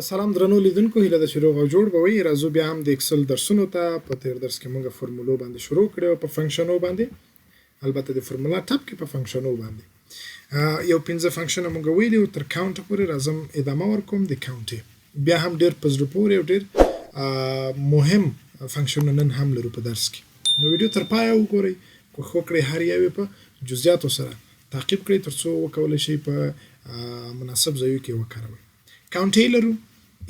سلام درنو لیدونکو، هیله ده چې روغ او جوړ به وئ. راځو بیا هم د اکسل درسونو ته. په تېر درس کې موږ فرمولو باندې شروع کړی او په فنکشنو باندې، البته د فرمولا ټاپ کې په فنکشنو باندې یو 5 فنکشنه موږ ویلي او تر کاونټ پورې راځم ادامه ورکوم د کاونټ. بیا هم ډېر په زړه پورې او ډېر مهم فنکشنونه نن هم لرو په درس کې. نو ویډیو تر پایه وګورئ، کوښښ وکړئ هر یو یې په جزئیاتو سره تعقیب کړئ تر څو وکولی شئ په مناسب ځایو کې وکاروئ. کاونټ یې لرو،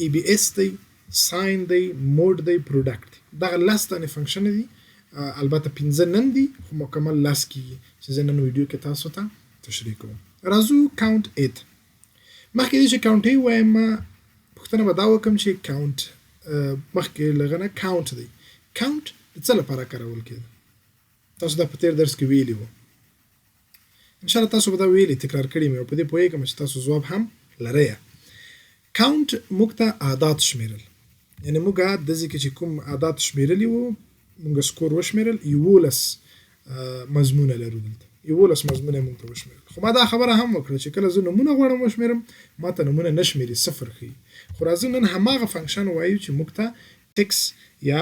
ای بی اس دی، ساین دی، موډ دی، پروډکټ دی. دغه 10 دانې فنکشن دي، البته 15 نن دي خو مکمل 10 کیږي چې زه نن ویډیو کې تاسو ته تشریح کوم. راځو کاونټ 8. مخکې دې چې کاونټ ای وایم، پوښتنه به دا وکړم چې کاونټ مخکې له نه کاونټ دی، کاونټ د څه لپاره کارول کېده؟ تاسو دا په تېر درس کې ویلي وو، انشاءالله تاسو به دا ویلي تکرار کړي مې او په دې پوهېږم چې تاسو ځواب هم لرئ. کاونټ موږ ته عادات شمیرل، یعنی موږ داسې کې چې کوم عادات شمیرلی وو موږ سکور وشمیرل. 11 مضمونه لرو دلته، 11 مضمونه موږ ته وشمیرل. خو ما دا خبره هم وکړه چې کله زه نمونه غواړم وشمیرم ما ته نمونه نه شمیري، 0 ښیي. خو راځو نن هماغه فنکشن وایو چې موږ ته ټکس یا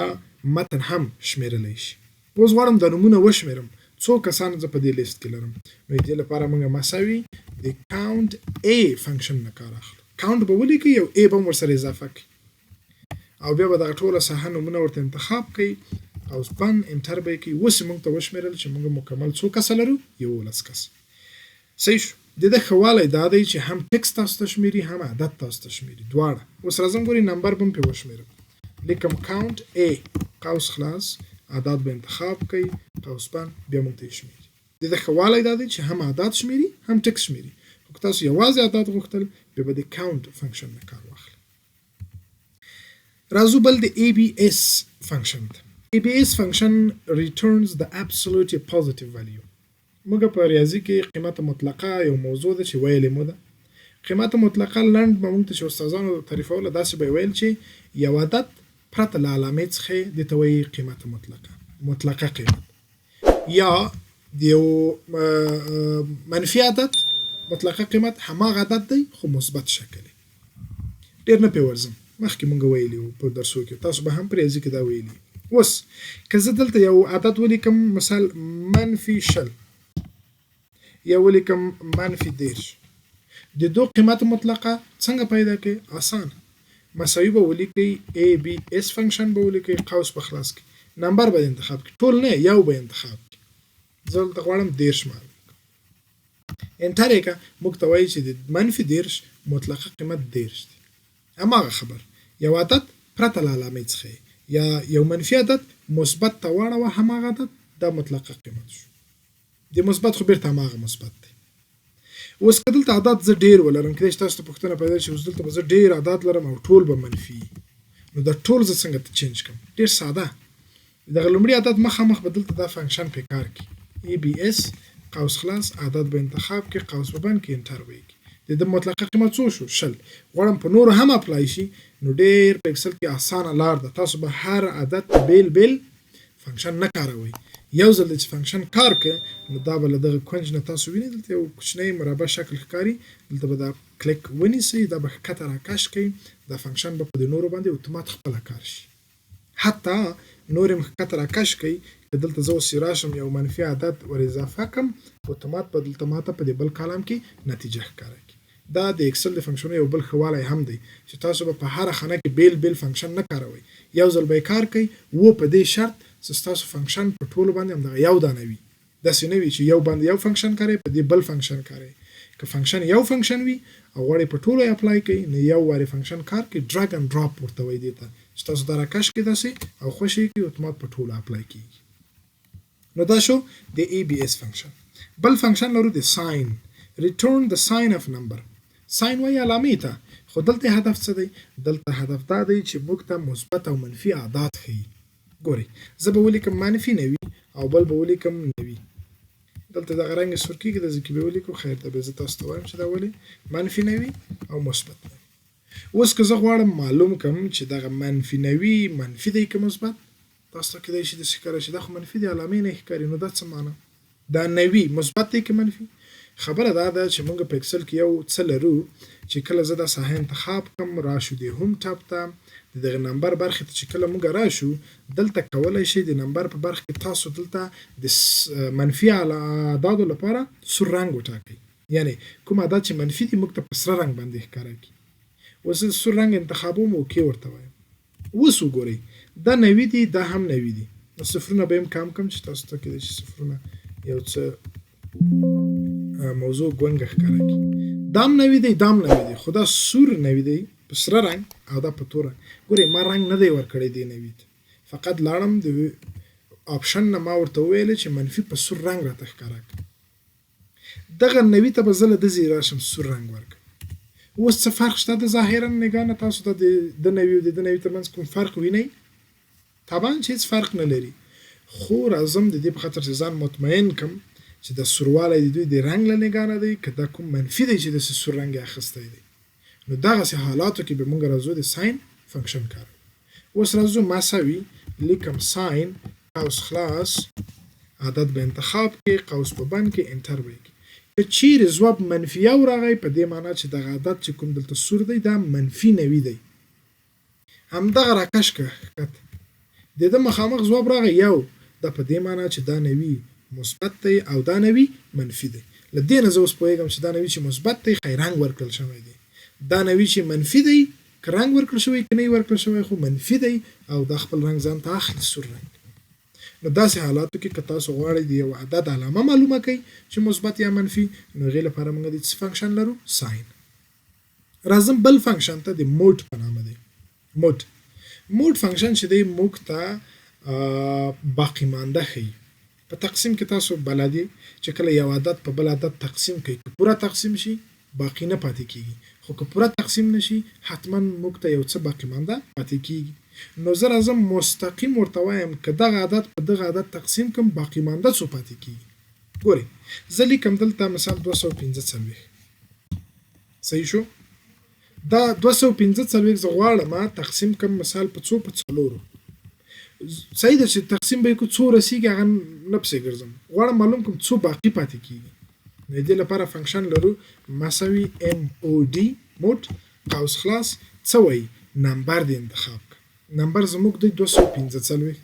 متن هم شمیرلی شي. اوس غواړم دا نمونه وشمیرم، څو کسان زه په دې لیست کې لرم. نو دې لپاره موږ مساوي د کاونټ ای فنکشن نه کار اخلو. کاونټ به ولیکئ، یو ای به هم ورسره اضافه کړئ او بیا به دغه ټوله ساحه نومونه ورته انتخاب کړئ او سپن انټر به یې کړئ. اوس یې موږ ته وشمېرل چې موږ مکمل څو کسه لرو؟ 11 کسه. صحیح شو. د ده ښه والی دا دی چې هم ټکس تاسو ته شمېري هم عدد تاسو ته شمېري، دواړه. اوس راځم ګورئ نمبر به هم پرې وشمېرم. لیکم کاونټ ای قوس خلاص، عدد به انتخاب کړئ قوس بند، بیا موږ ته یې شمېري. د ده ښه والی دا دی چې هم عدد شمېري هم ټکس شمېري. خو تاسو یوازې عدد غوښتل بیا به د کاونټ فنکشن نه کار واخلئ. راځو بل د ای بی اس فنکشن ته. ای بی اس فنکشن returns the absolute positive value. موږ په ریاضي کې قیمت مطلقه یو موضوع ده چې ویلې مو ده. قیمت مطلقه لنډ به موږ ته چې استادانو تعریفوله داسې به ویل چې یو عدد پرته له علامې څخه دې ته وایي قیمت مطلقه قیمت، یا د یو منفي عدد مطلقه قیمت هماغه عدد دی خو مثبت شکل. ډېر نه پې ورځم، مخکې مونږ ویلي وو په درسو کې، تاسو به هم په ریاضي کې دا ویلي. اوس که زه دلته یو عدد ولیکم، مثال -10 یا ولیکم -13، د دو قیمت مطلقه څنګه پیدا کړئ؟ آسان، مساوي به ولیکئ، ای بی اس فنکشن به ولیکئ، قوس به خلاص کړئ، نمبر به انتخاب کړئ، ټول نه یو به انتخاب کړئ. زه دلته غواړم 13 مال انټر یې کړه. موږ ته وایي چې د -13 مطلقه قیمت 13 دی. هماغه خبر یو عدد پرته له علامې څخه یا یو منفي عدد مثبت ته واړوه، هماغه عدد دا مطلقه قیمت شو. د مثبت خو بیرته هماغه مثبت دی. اوس که دلته عدد زه ډېر ولرم، کېدای شي تاسو ته پوښتنه پیدا شي اوس دلته به زه ډېر عدد لرم او ټول به منفي، نو دا ټول زه څنګه چینج کړم؟ ډېر ساده، دغه لومړي عدد مخامخ به دلته دا فنکشن پې کار کوي، ای بی اس قوس خلاص، عدد به انتخاب کې قوس به بند کې انټر به یې کړي. د ده مطلقه قیمت څو شو؟ 20. غواړم په نورو هم اپلای شي، نو ډېر په اکسل کې اسانه لار ده. تاسو به هر عدد په بیل فنکشن نه کاروئ. یو ځل چې فنکشن کار کوي نو دا به له دغه کونج نه تاسو وینئ دلته یو کوچنی مربع شکل ښکاري، دلته به دا کلیک ونیسئ، دا به ښکته راکش کوي، دا فنکشن به په د نورو باندې اتومات خپله کار شي. حتی نور هم ښکته راکش کوي، که دلته زه اوس راشم یو منفي عدد ور اضافه کړم، اتومات به دلته ماته په دې بل کالم کې نتیجه ښکاره کړي. دا د اکسل د فنکشنونو یو بل ښه والی هم دی چې تاسو به په هره خانه کې بیل فنکشن نه کاروئ، یو ځل به یې کار کوي، و په دې شرط چې ستاسو فنکشن په ټولو باندې همدغه یو دانه وي. داسې نه وي چې یو باندې یو فنکشن کاروئ په دې بل فنکشن کاروئ. که فنکشن یو فنکشن وي او غواړئ په ټولو یې اپلای کوئ، نو یو وارې فنکشن کار کوي، ډرګ اند ډراپ ورته وایي دې ته، چې تاسو دا راکش کړئ داسې او خوشې یې کړئ، اتومات په ټولو اپلای کېږي. نو دا شو د ای بی اس فنکشن. بل فنکشن لرو د ساین، return the sign of number. ساین وایي علامې ته، خو دلته هدف څه دی؟ دلته هدف دا دی چې موږ ته مثبت او منفي عادات ښیي. ګورئ زه به ولیکم -90 او بل به ولیکم 90. دلته دغه رنګ سور کېږي، د ذکي به ولیکو، خیر ده، بیا زه تاسو ته وایم چې دا ولې -90 او مثبت 90. اوس که زه غواړم معلوم کړم چې دغه -90 منفي دی که مثبت، تاسو ته کېدای شي داسې ښکاره شي دا خو منفي دی، علامې نه ښکاري، نو دا څه معنی؟ دا 90 مثبت دی که منفي؟ خبره دا ده چې موږ په اکسل کې یو څه لرو چې کله زه دا ساحه انتخاب کم راشو د هوم ټاب ته د دغه نمبر برخه ته چې کله موږ راشو دلته کولای شي د نمبر په برخه کې تاسو دلته د منفي اعدادو لپاره سور رنگ وټاکئ یعنی کوم عدد چې منفي دي موږ ته په سره رنگ باندې ښکاره کړي اوس سور رنگ انتخابوم او کې ورته وایم اوس وګورئ دا 90 دي دا هم 90 دي نو صفرونه به هم کم چې تاسو ته کېدای شي صفرونه یو څه موضوع ګونګه ښکاره کړي دا هم 90 دی دا هم 90 دی خو دا سور 90 دی په سره رنګ او دا په تور رنګ ګورئ ما رنګ نه دی ورکړی دی 90 فقط لاړم د آپشن نه ما ورته وویل چې منفي په سور رنګ راته ښکاره کړه دغه 90 ته به زه له دې راشم سور رنګ ورکړم اوس څه فرق شته د ظاهرا نګاه نه تاسو ته د 90 او د 90 ترمنځ کوم فرق وینئ طبعا چې هیڅ فرق نه لري خو راځم د دې په خاطر چې ځان مطمئن کم چې د سوروالی د دوی د رنګ له نګاه نه دی که دا کوم منفي دی چې د سور رنګ یې اخیستی دی نو دغسې حالاتو کې به موږ راځو د ساین فنکشن کاروو اوس راځو مساوي لیکم ساین قوس خلاص عدد به انتخاب کې قوس په بند کې انټر به کړي که چیرې ځواب منفي یو راغی په دې معنا چې دغه عدد چې کوم دلته سور دی دا منفي 90 دی همدغه راکش که د ده مخامخ ځواب راغی یو دا په دې معنا چې دا 90 مثبت دی او دا 90 منفي دی له دې نه زه اوس پوهېږم چې دا 90 چې مثبت دی ښایي رنګ ورکړل شوی دی دا 90 چې منفي دی که رنګ ورکړل شوی که نه ورکړل شوی خو منفي دی او دا خپل رنګ ځان ته اخلي سور رنګ نو داسې حالاتو کې که تاسو غواړئ د یو عدد علامه معلومه کړئ چې مثبت یا منفي نو هغې لپاره موږ د څه فنکشن لرو ساین راځم بل فنکشن ته د موډ په نامه دی موډ فنکشن چې دی موږ ته باقی مانده ښیي په تقسیم کې تاسو بلدي چې کله یو عدد په بل عدد تقسیم کوي که پوره تقسیم شي باقی نه پاتې کیږي خو که پوره تقسیم نشي حتما موږ ته یو څه باقی مانده پاتې کیږي نو زه راځم مستقیم ورته وایم که دغه عدد په دغه عدد تقسیم کوم باقی مانده څو پاتې کیږي ګورئ زه لیکم دلته مثال 245 صحیح شو دا 245 زه غواړم تقسیم کوم مثال په څو په څلورو صحیح ده چې تقسیم به کو څو رسیږي هغه نه پسې ګرځم غواړم معلوم کوم څو باقی پاتې کیږي نو دې لپاره فنکشن لرو مساوي MOD موډ قوس خلاص څه وایي نمبر دې انتخاب نمبر زموږ دی 245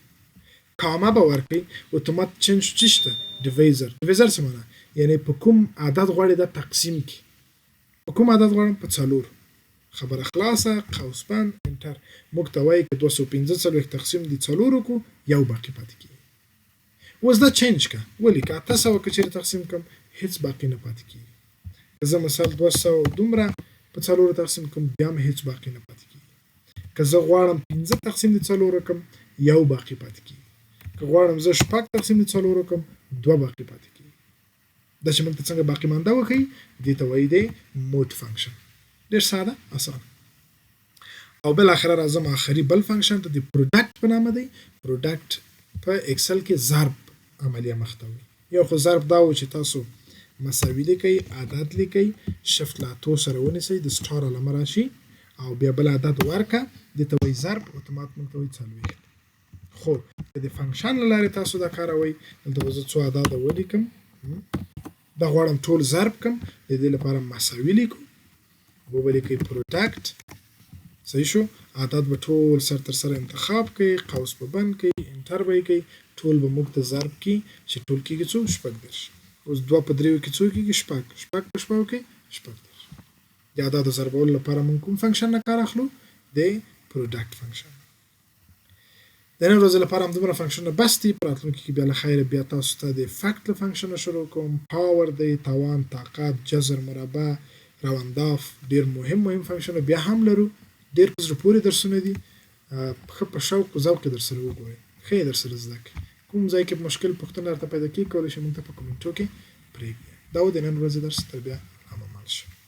کامه به ورکړئ اتومات چینج چی شته ډیویزر څه معنا یعنی په کوم عدد غواړئ دا تقسیم کړي په کوم عدد غواړم په څلور خبره خلاصه قوس بند انټر موږ ته وایي که 245 تقسیم دي څلورو کو یو باقی پاتې کیږي اوس دا چینج که ولې که 800 که چیرې تقسیم کم هیڅ باقی نه پاتې کیږي زه مثال 200 دومره په څلورو تقسیم کوم بیا هم هیڅ باقی نه پاتې کیږي که زه غواړم 15 تقسیم دي څلورو کم یو باقی پاتې کیږي که غواړم زه شپږ تقسیم دي څلورو کم دوه باقی پاتې کیږي دا چې موږ ته څنګه باقی مانده وښیي دې ته وایي دی موډ فنکشن ډېر ساده اسانه او بل اخره راځم آخري بل فنکشن ته د پروډکټ په نامه دی پروډکټ په اکسل کې ضرب عملیه مخته وي یو خو ضرب دا و چې تاسو مساوي لیکئ عدد لیکئ شفت لاتو سره ونیسئ د سټار علامه راشي او بیا بل عدد ورکه دې ته وایي ضرب اتومات موږ ته وایي 40 خو د فنکشن له لارې تاسو دا کاروئ دلته به زه څو عدد ولیکم دا غواړم ټول ضرب کم د دې لپاره مساوي لیکو ولیکئ پروډکټ صحیح شو عدد به ټول سر تر سره انتخاب کړئ قوس په بند کړئ انټر به یې کړئ ټول به موږ ته ضرب کړي چې ټول کېږي څو شپږ دېرش اوس دوه په دریو کې څو کېږي شپږ په شپږو کې شپږ دېرش د عددو ضربولو لپاره موږ کوم فنکشن نه کار اخلو د پروډکټ فنکشن د نن ورځې لپاره همدومره فنکشنونه بس دي په راتلونکي کې بیا له خیره بیا تاسو ته د فکت له فنکشنه شروع کوم پاور دی توان طاقت جذر مربع روانداف ډېر مهم فنکشنونه بیا هم لرو ډېر په زړه پورې درسونه دي ښه په شوق او ذوق کې درسره وګورئ ښه یې درسره زده کړئ کوم ځای کې مشکل پوښتنه درته پیدا کېږي کولی شئ موږ ته په کومنټو کې پرېږدئ دا و د نن ورځې درس تر بیا هممهال شو